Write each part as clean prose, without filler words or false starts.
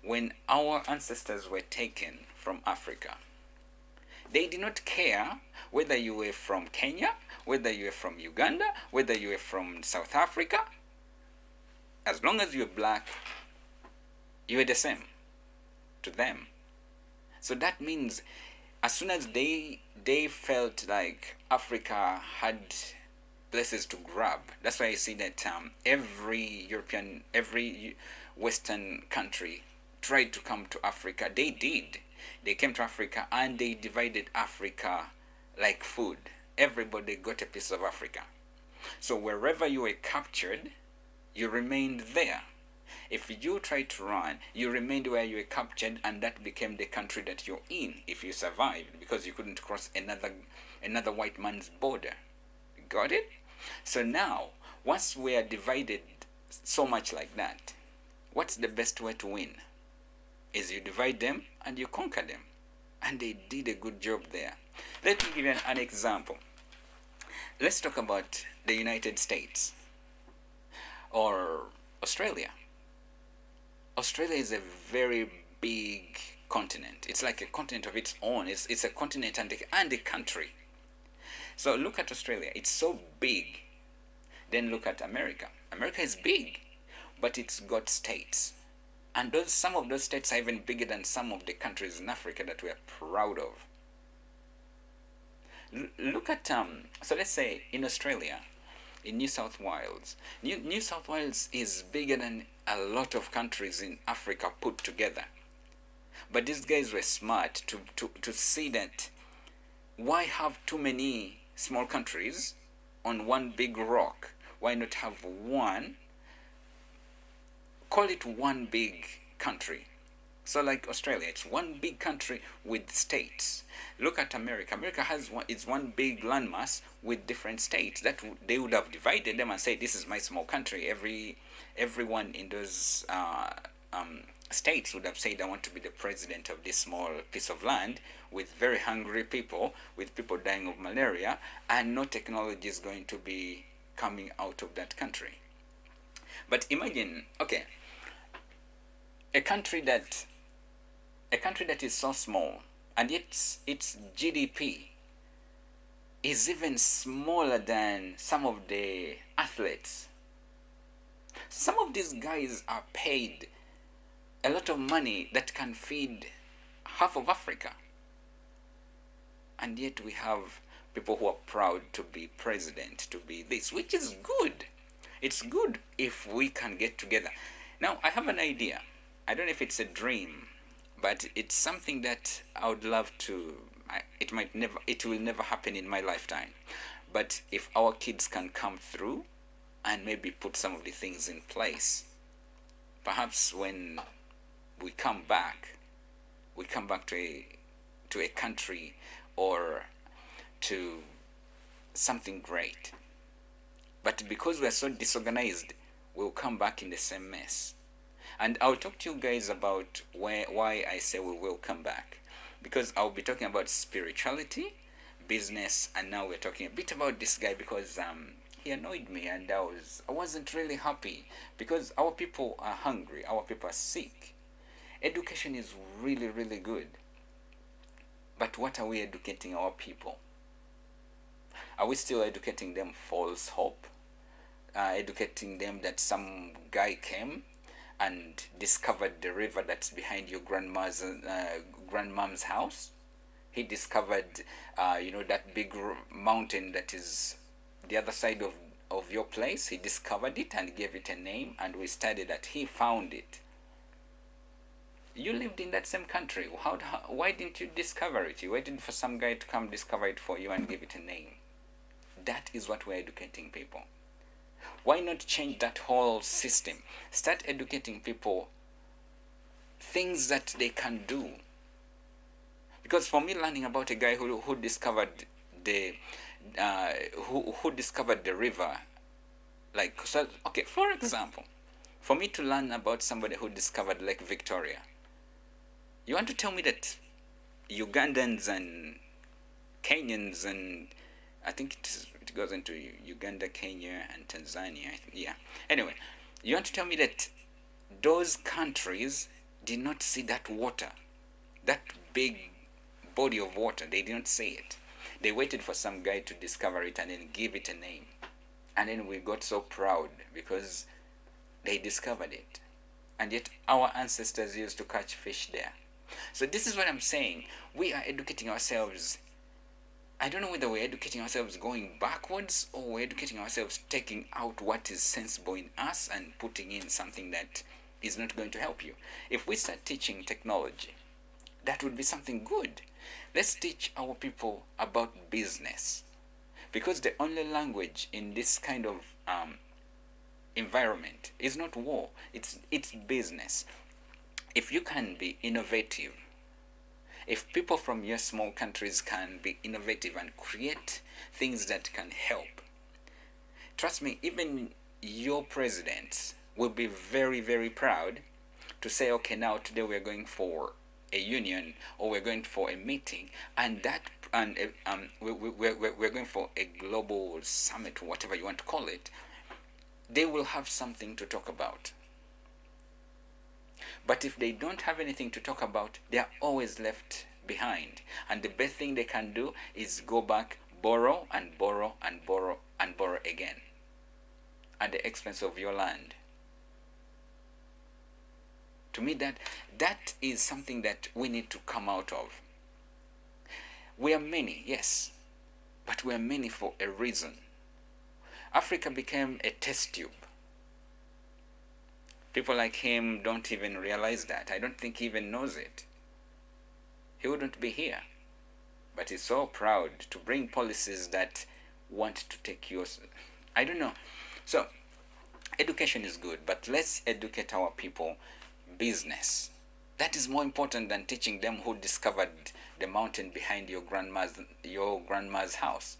when our ancestors were taken from Africa, they did not care whether you were from Kenya, whether you were from Uganda, whether you were from South Africa. As long as you were black, you were the same to them. So that means as soon as they felt like Africa had places to grab, that's why you see that every Western country tried to come to Africa. They did. They came to Africa and they divided Africa like food. Everybody got a piece of Africa. So wherever you were captured, you remained there. If you tried to run, you remained where you were captured, and that became the country that you're in if you survived, because you couldn't cross another white man's border. Got it? So now, once we are divided so much like that, what's the best way to win? Is you divide them and you conquer them. And they did a good job there. Let me give you an example. Let's talk about the United States or Australia. Australia is a very big continent. It's like a continent of its own. It's a continent and a country. So look at Australia. It's so big. Then look at America. America is big, but it's got states. And some of those states are even bigger than some of the countries in Africa that we are proud of. Look at, so let's say in Australia, in New South Wales. New South Wales is bigger than a lot of countries in Africa put together. But these guys were smart to see that why have too many small countries on one big rock? Why not have one? Call it one big country. So like Australia, it's one big country with states. Look at America. America is one big landmass with different states. That they would have divided them and said, this is my small country. Everyone in those states would have said, I want to be the president of this small piece of land with very hungry people, with people dying of malaria, and no technology is going to be coming out of that country. But imagine, okay, a country that is so small, and yet its GDP is even smaller than some of the athletes. Some of these guys are paid a lot of money that can feed half of Africa. And yet we have people who are proud to be president, to be this, which is good. It's good if we can get together. Now, I have an idea. I don't know if it's a dream, but it's something that I would love to. It will never happen in my lifetime. But if our kids can come through and maybe put some of the things in place, perhaps when we come back to a country or to something great. But because we are so disorganized, we'll come back in the same mess. And I'll talk to you guys about why I say we will come back. Because I'll be talking about spirituality, business, and now we're talking a bit about this guy because he annoyed me and I wasn't really happy because our people are hungry, our people are sick. Education is really, really good. But what are we educating our people? Are we still educating them false hope? Educating them that some guy came and discovered the river that's behind your grandmom's house? He discovered, that big mountain that is the other side of your place. He discovered it and gave it a name, and we studied that he found it. You lived in that same country. Why didn't you discover it? You waited for some guy to come discover it for you and give it a name. That is what we're educating people. Why not change that whole system? Start educating people things that they can do. Because for me, learning about a guy who discovered who discovered the river, for example, for me to learn about somebody who discovered Lake Victoria, you want to tell me that Ugandans and Kenyans and I think it goes into Uganda, Kenya, and Tanzania. Yeah. Anyway, you want to tell me that those countries did not see that water, that big body of water. They didn't see it. They waited for some guy to discover it and then give it a name. And then we got so proud because they discovered it. And yet our ancestors used to catch fish there. So this is what I'm saying. We are educating ourselves. I don't know whether we're educating ourselves going backwards, or we're educating ourselves taking out what is sensible in us and putting in something that is not going to help you. If we start teaching technology, that would be something good. Let's teach our people about business, because the only language in this kind of environment is not war, it's business. If you can be innovative, if people from your small countries can be innovative and create things that can help, trust me, even your president will be very, very proud to say, okay, now today we're going for a union, or we're going for a meeting, and we're going for a global summit, whatever you want to call it. They will have something to talk about. But if they don't have anything to talk about, they are always left behind. And the best thing they can do is go back, borrow and borrow and borrow and borrow again, at the expense of your land. To me, that is something that we need to come out of. We are many, yes, but we are many for a reason. Africa became a test tube. People like him don't even realize that. I don't think he even knows it. He wouldn't be here. But he's so proud to bring policies that want to take yours. I don't know. So, education is good, but let's educate our people business. That is more important than teaching them who discovered the mountain behind your grandma's house.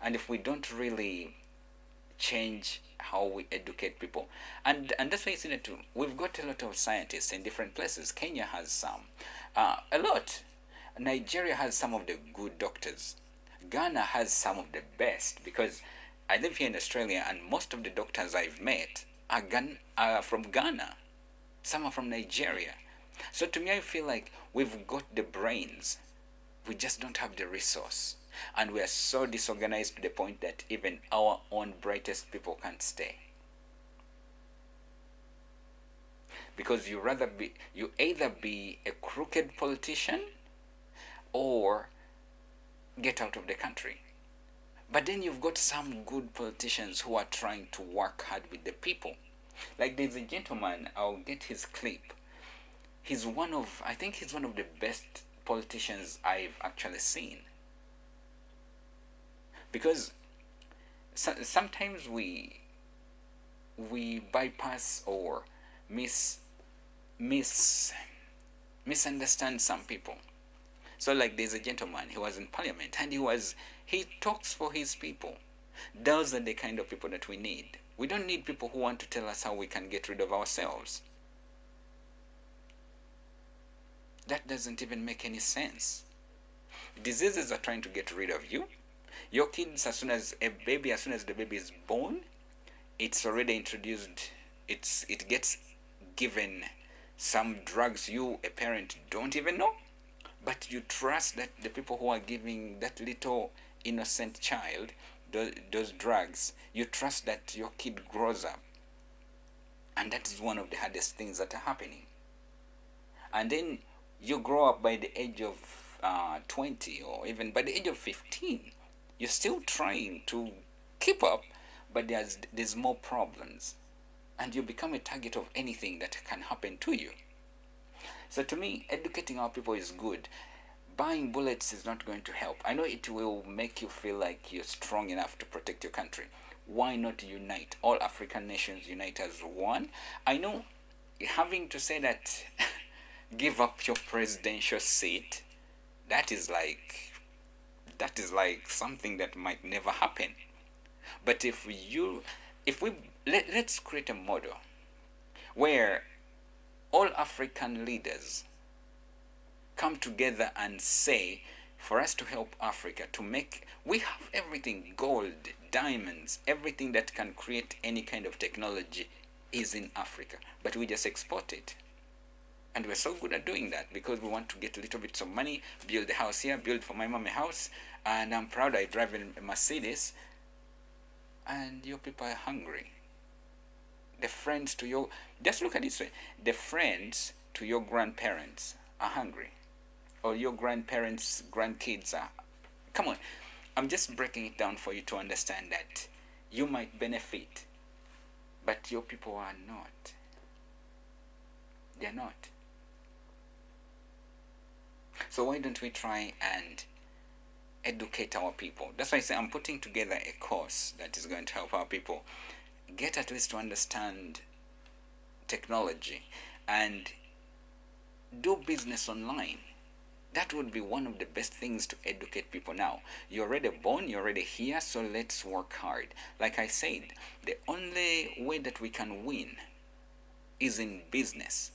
And if we don't really change how we educate people, and that's why you see that we've got a lot of scientists in different places. Kenya has some, a lot. Nigeria has some of the good doctors. Ghana has some of the best, because I live here in Australia, and most of the doctors I've met are from Ghana. Some are from Nigeria. So to me, I feel like we've got the brains, we just don't have the resource. And we are so disorganized to the point that even our own brightest people can't stay. Because you either be a crooked politician or get out of the country. But then you've got some good politicians who are trying to work hard with the people. Like there's a gentleman, I'll get his clip. I think he's one of the best politicians I've actually seen. Because sometimes we bypass or misunderstand some people. So like there's a gentleman, he was in parliament, and he talks for his people. Those are the kind of people that we need. We don't need people who want to tell us how we can get rid of ourselves. That doesn't even make any sense. Diseases are trying to get rid of you. Your kids, as soon as the baby is born, it's already introduced, it gets given some drugs you, a parent, don't even know. But you trust that the people who are giving that little innocent child those drugs, you trust that your kid grows up. And that is one of the hardest things that are happening. And then you grow up by the age of 20, or even by the age of 15. You're still trying to keep up, but there's more problems. And you become a target of anything that can happen to you. So to me, educating our people is good. Buying bullets is not going to help. I know it will make you feel like you're strong enough to protect your country. Why not unite? All African nations unite as one. I know having to say that give up your presidential seat, that is like something that might never happen. But let's create a model where all African leaders come together and say, for us to help Africa we have everything, gold, diamonds, everything that can create any kind of technology is in Africa, but we just export it. And we're so good at doing that because we want to get a little bit of money, build a house here, build for my mom a house, and I'm proud I drive a Mercedes, and your people are hungry. The friends to your, just look at it this way, the friends to your grandparents are hungry, or your grandparents' grandkids are. Come on, I'm just breaking it down for you to understand that you might benefit, but your people are not. They're not. So why don't we try and educate our people? That's why I say I'm putting together a course that is going to help our people get at least to understand technology and do business online. That would be one of the best things to educate people now. You're already born, you're already here, so let's work hard. Like I said, the only way that we can win is in business.